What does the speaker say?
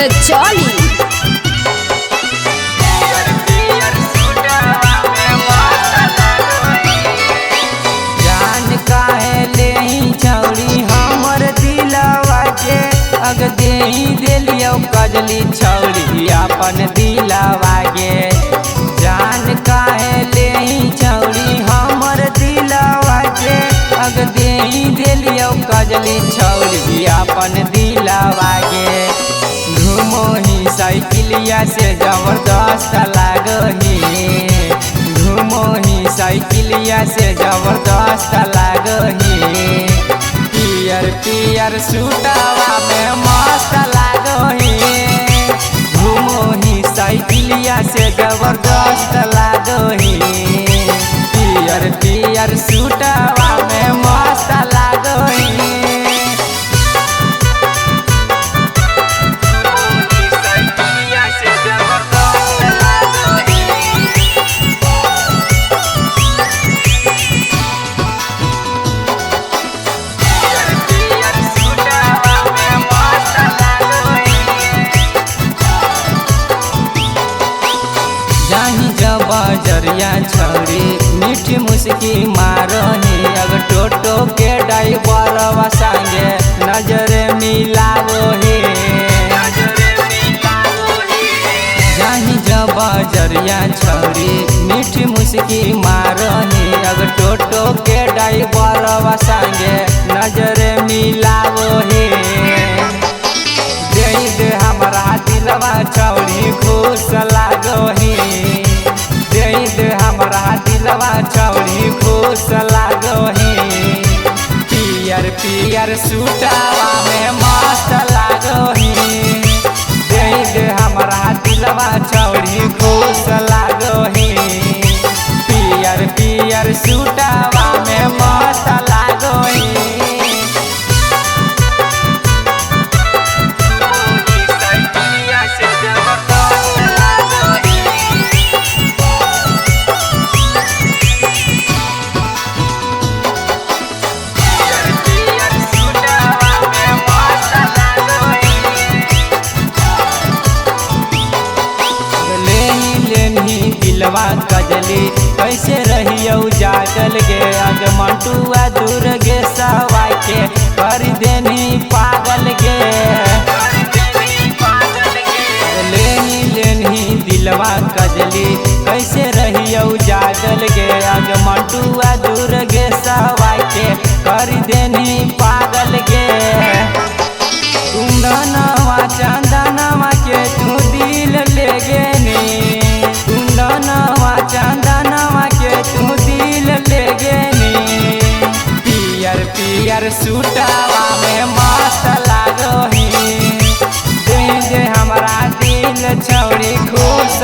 त चली। जान काहे ले छौड़ी हमर दिलवा के अग दे दिलियो कजली छौड़ी अपन दिलवा के। जान काहे ले छौड़ी हमर दिलवा के अग दे दिलियो कजली छौड़ी अपन दिलवा के। घूमो ही साइकिलिया से जबरदस्त लागही, घूमो ही साइकिलिया से जबरदस्त लागही। पियर पियर सूटवा में मस्त लागही, घूमो ही साइकिलिया से जबरदस्त लागही। पियर पियर सूटवा में मस्त लागही। बजरिया छौड़ी मीठी मुस्की मारही, अग टोटो के ड्राइवरवा संगे नजर मिलावही। जाही जब बजरिया छौड़ी मीठी मुस्की मारही, अग टोटो के ड्राइवरवा संगे नजर मिलावही। दे हमरा दिलवा छौड़ी खुश लागही, दे हमरा दिलवा छौड़ी खुश लागही। पियर पियर सूटवा में मस्त लागही, दे हमरा दिलवा छौड़ी खुश लागही। पियर पियर सूटवा में मस्त लागही। दिलवा कजली कैसे रहियो जागल गे, अग मंटुआ दूर गे सवा के कर देनी पागल गे। लेनी दिलवा कजली कैसे रहियो जागल गे, अग मंटुआ दूर गे सवा के कर देनी पागल गे। कुंदनवा चंदनवा के तू दिल ले गेनी, कुंदनवा चंदनवा के तू दिल ले गेनी। पियर पियर सूटवा में मस्त लागही, दे हमरा दिल छौड़ी खुश।